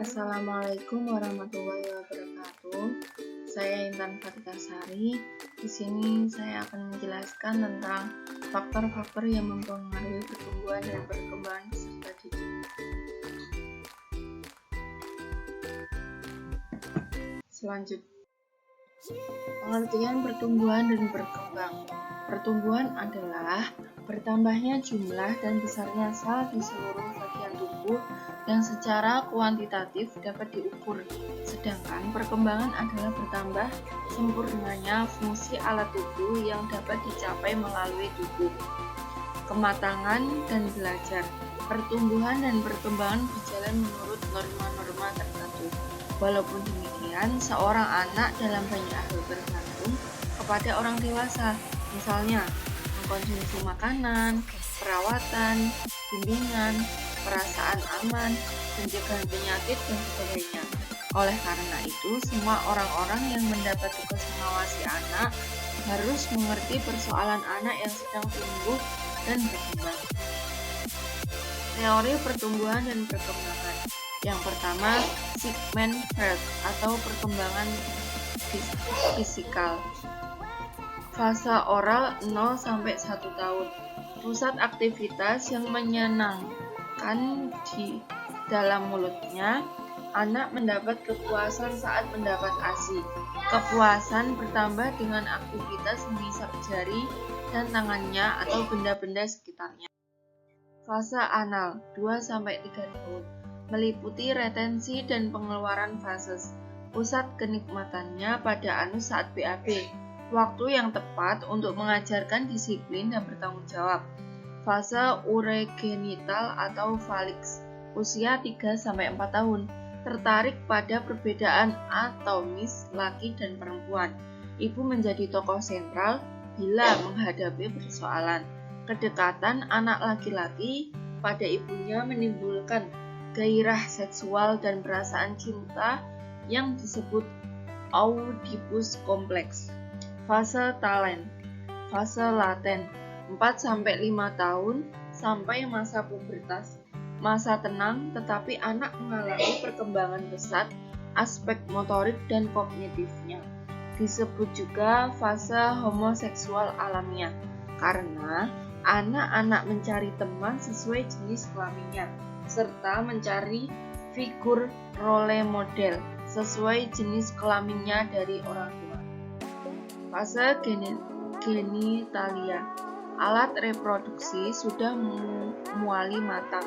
Assalamualaikum warahmatullahi wabarakatuh. Saya Intan Fatikasari. Di sini saya akan menjelaskan tentang faktor-faktor yang mempengaruhi pertumbuhan dan perkembangan peserta didik. Selanjutnya, pengertian pertumbuhan dan berkembang. Pertumbuhan adalah bertambahnya jumlah dan besarnya sel di seluruh bagian tubuh yang secara kuantitatif dapat diukur, sedangkan perkembangan adalah bertambah sempurnanya fungsi alat tubuh yang dapat dicapai melalui tubuh. Kematangan dan belajar. Pertumbuhan dan perkembangan berjalan menurut norma-norma tertentu. Walaupun demikian, seorang anak dalam banyak hal bergantung kepada orang dewasa, misalnya mengkonsumsi makanan, perawatan, bimbingan, perasaan aman, pencegahan penyakit, dan sebagainya. Oleh karena itu, semua orang-orang yang mendapat tugas mengawasi anak harus mengerti persoalan anak yang sedang tumbuh dan berkembang. Teori pertumbuhan dan perkembangan. Yang pertama, Sigmund Freud atau perkembangan fisikal. Fase oral 0-1 tahun. Pusat aktivitas yang menyenangkan di dalam mulutnya. Anak mendapat kepuasan saat mendapat ASI. Kepuasan bertambah dengan aktivitas mengisap jari dan tangannya atau benda-benda sekitarnya. Fase anal 2-3 tahun. Meliputi retensi dan pengeluaran fases. Pusat kenikmatannya pada anus saat BAB. Waktu yang tepat untuk mengajarkan disiplin dan bertanggung jawab. Fase uregenital atau falix. Usia 3-4 tahun. Tertarik pada perbedaan atomis laki dan perempuan. Ibu menjadi tokoh sentral bila menghadapi persoalan. Kedekatan anak laki-laki pada ibunya menimbulkan gairah seksual dan perasaan cinta yang disebut Oedipus kompleks. Fase laten 4-5 tahun sampai masa pubertas. Masa tenang, tetapi anak mengalami perkembangan pesat aspek motorik dan kognitifnya. Disebut juga fase homoseksual alamiah, karena anak-anak mencari teman sesuai jenis kelaminnya, serta mencari figur role model sesuai jenis kelaminnya dari orang tua. Fase genitalia. Alat reproduksi sudah muali matang.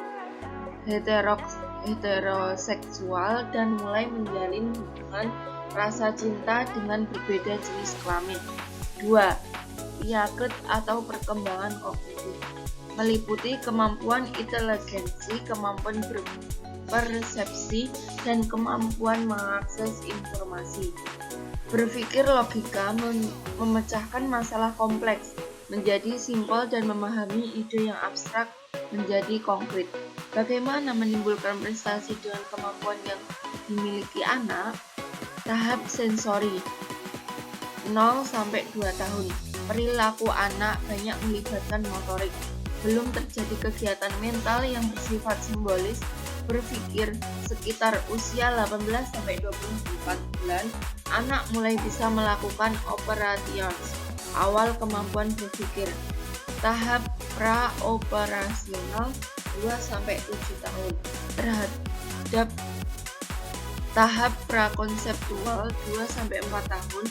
Heteroseksual dan mulai menjalin hubungan rasa cinta dengan berbeda jenis kelamin. 2. IAKT atau perkembangan kognitif. Meliputi kemampuan inteligensi, kemampuan berpersepsi, dan kemampuan mengakses informasi. Berpikir logika, memecahkan masalah kompleks, menjadi simpel dan memahami ide yang abstrak menjadi konkret. Bagaimana menimbulkan prestasi dengan kemampuan yang dimiliki anak? Tahap sensori 0-2 tahun. Perilaku anak banyak melibatkan motorik. Belum terjadi kegiatan mental yang bersifat simbolis. Berpikir sekitar usia 18-24 bulan, anak mulai bisa melakukan operations, awal kemampuan berpikir. Tahap pra-operasional 2-7 tahun. Terhadap tahap prakonseptual 2-4 tahun,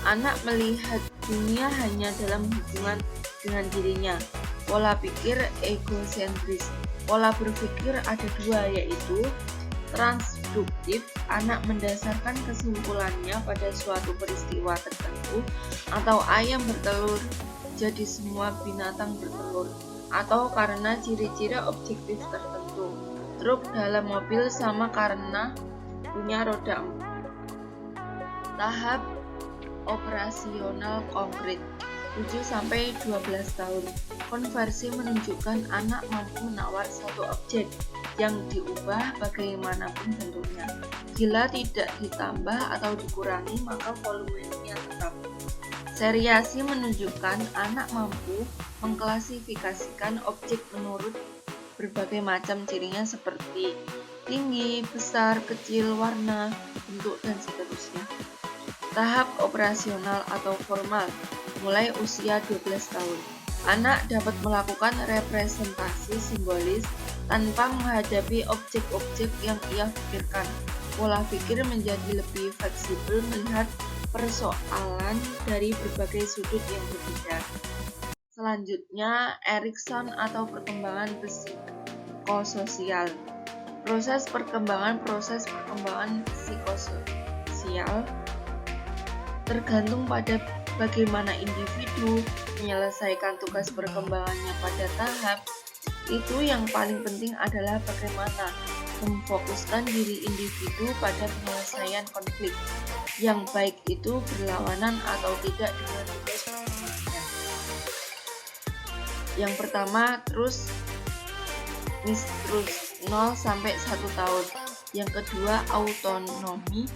anak melihat dunia hanya dalam hubungan dengan dirinya. Pola pikir egosentris. Pola berpikir ada dua, yaitu transduktif, anak mendasarkan kesimpulannya pada suatu peristiwa tertentu, atau ayam bertelur, jadi semua binatang bertelur, atau karena ciri-ciri objektif tertentu. Truk dalam mobil sama karena punya roda 4. Tahap operasional konkret 7-12 tahun. Konversi menunjukkan anak mampu menawar satu objek yang diubah bagaimanapun bentuknya. Bila tidak ditambah atau dikurangi, maka volumenya tetap. Seriasi menunjukkan anak mampu mengklasifikasikan objek menurut berbagai macam cirinya seperti tinggi, besar, kecil, warna, bentuk, dan seterusnya. Tahap operasional atau formal, mulai usia 12 tahun. Anak dapat melakukan representasi simbolis tanpa menghadapi objek-objek yang ia pikirkan. Pola pikir menjadi lebih fleksibel melihat persoalan dari berbagai sudut yang berbeda. Selanjutnya, Erikson atau perkembangan psikososial. Proses perkembangan psikososial tergantung pada bagaimana individu menyelesaikan tugas perkembangannya pada tahap itu. Yang paling penting adalah bagaimana memfokuskan diri individu pada penyelesaian konflik, yang baik itu berlawanan atau tidak dengan tugas perkembangannya. Yang pertama, mistrust 0 sampai 1 tahun. Yang kedua, autonomi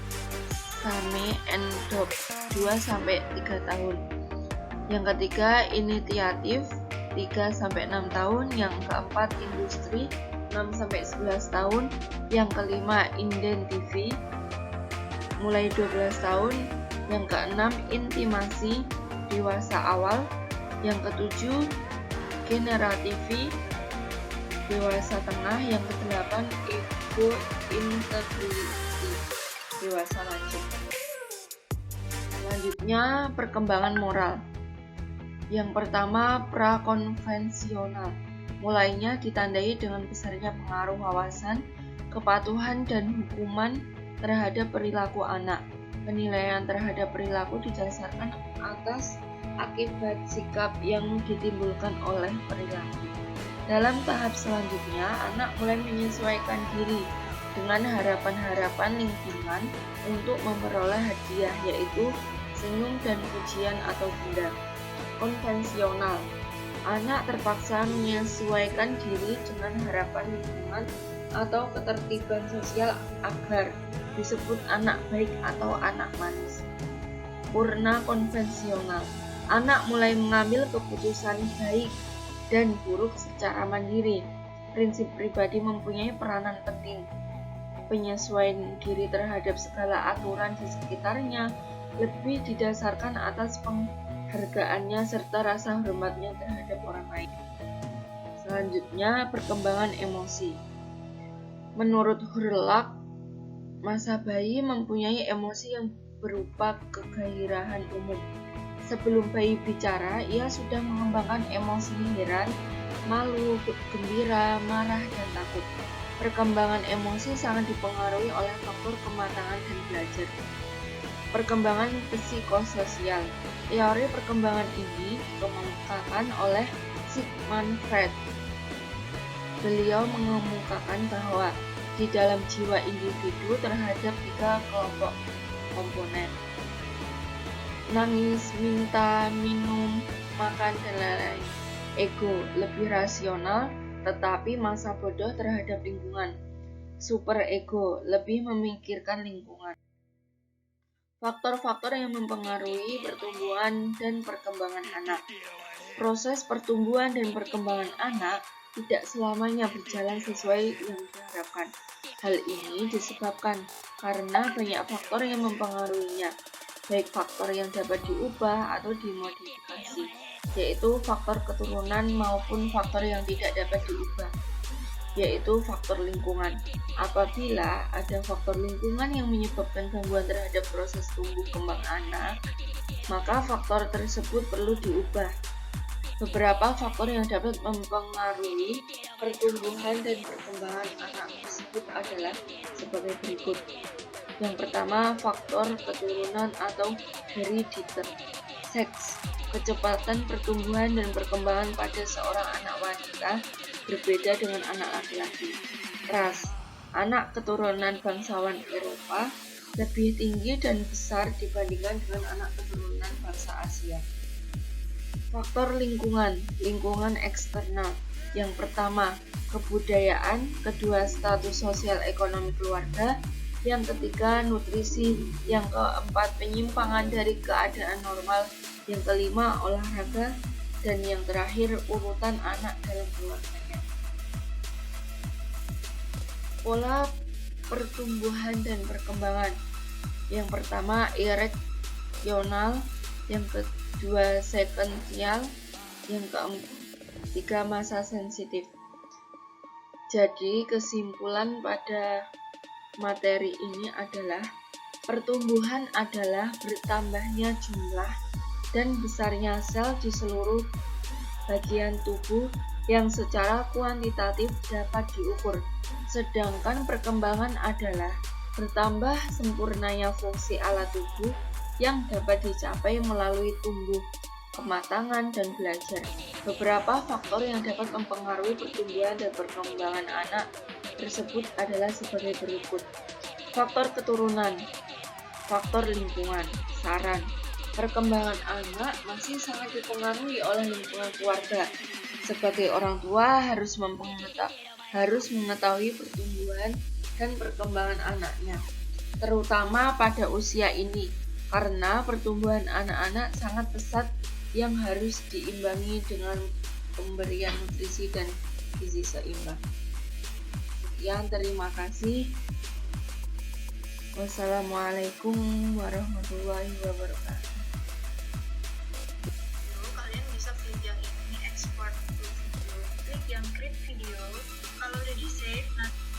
Same Endop 2 sampai 3 tahun. Yang ketiga, inisiatif 3 sampai 6 tahun. Yang keempat, industri 6 sampai 11 tahun. Yang kelima, identifi mulai 12 tahun. Yang keenam, intimasi dewasa awal. Yang ketujuh, generativi dewasa tengah. Yang kedelapan, ego integrity dewasa lanjut. Selanjutnya, perkembangan moral. Yang pertama, prakonvensional. Mulainya ditandai dengan besarnya pengaruh wawasan, kepatuhan, dan hukuman terhadap perilaku anak. Penilaian terhadap perilaku didasarkan atas akibat sikap yang ditimbulkan oleh perilaku. Dalam tahap selanjutnya, anak mulai menyesuaikan diri dengan harapan-harapan lingkungan untuk memperoleh hadiah, yaitu senyum dan pujian atau benda. Konvensional. Anak terpaksa menyesuaikan diri dengan harapan lingkungan atau ketertiban sosial agar disebut anak baik atau anak manis. Purna konvensional. Anak mulai mengambil keputusan baik dan buruk secara mandiri. Prinsip pribadi mempunyai peranan penting. Penyesuaian diri terhadap segala aturan di sekitarnya lebih didasarkan atas penghargaannya serta rasa hormatnya terhadap orang lain. Selanjutnya, perkembangan emosi. Menurut Hurlak, masa bayi mempunyai emosi yang berupa kegairahan umum. Sebelum bayi bicara, ia sudah mengembangkan emosi heran, malu, gembira, marah, dan takut. Perkembangan emosi sangat dipengaruhi oleh faktor kematangan dan belajar. Perkembangan psikososial. Teori perkembangan ini dikemukakan oleh Sigmund Freud. Beliau mengemukakan bahwa di dalam jiwa individu terhadap 3 kelompok komponen: nangis, minta, minum, makan, dan lain-lain. Ego, lebih rasional, tetapi masa bodoh terhadap lingkungan. Superego, lebih memikirkan lingkungan. Faktor-faktor yang mempengaruhi pertumbuhan dan perkembangan anak. Proses pertumbuhan dan perkembangan anak tidak selamanya berjalan sesuai yang diharapkan. Hal ini disebabkan karena banyak faktor yang mempengaruhinya, baik faktor yang dapat diubah atau dimodifikasi, yaitu faktor keturunan maupun faktor yang tidak dapat diubah, yaitu faktor lingkungan. Apabila ada faktor lingkungan yang menyebabkan gangguan terhadap proses tumbuh kembang anak, maka faktor tersebut perlu diubah. Beberapa faktor yang dapat mempengaruhi pertumbuhan dan perkembangan anak tersebut adalah sebagai berikut. Yang pertama, faktor keturunan atau herediter. Seks. Kecepatan pertumbuhan dan perkembangan pada seorang anak wanita berbeda dengan anak laki-laki. Ras. Anak keturunan bangsawan Eropa lebih tinggi dan besar dibandingkan dengan anak keturunan bangsa Asia. Faktor lingkungan. Lingkungan eksternal. Yang pertama, kebudayaan. Kedua, status sosial ekonomi keluarga. Yang ketiga, nutrisi. Yang keempat, penyimpangan dari keadaan normal. Yang kelima, olahraga. Dan yang terakhir, urutan anak dalam keluarganya. Pola pertumbuhan dan perkembangan. Yang pertama ereksional, yang kedua sekuensial, yang ketiga masa sensitif. Jadi kesimpulan pada materi ini adalah pertumbuhan adalah bertambahnya jumlah dan besarnya sel di seluruh bagian tubuh yang secara kuantitatif dapat diukur. Sedangkan perkembangan adalah bertambah sempurnanya fungsi alat tubuh yang dapat dicapai melalui tumbuh, kematangan, dan belajar. Beberapa faktor yang dapat mempengaruhi pertumbuhan dan perkembangan anak tersebut adalah sebagai berikut. Faktor keturunan, faktor lingkungan, saran. Perkembangan anak masih sangat dipengaruhi oleh lingkungan keluarga. Sebagai orang tua harus mengetahui pertumbuhan dan perkembangan anaknya, terutama pada usia ini, karena pertumbuhan anak-anak sangat pesat yang harus diimbangi dengan pemberian nutrisi dan gizi seimbang. Sekian, terima kasih. Wassalamualaikum warahmatullahi wabarakatuh. Kalian bisa klik yang ini, export to video, klik yang create video. Kalau udah di save, nanti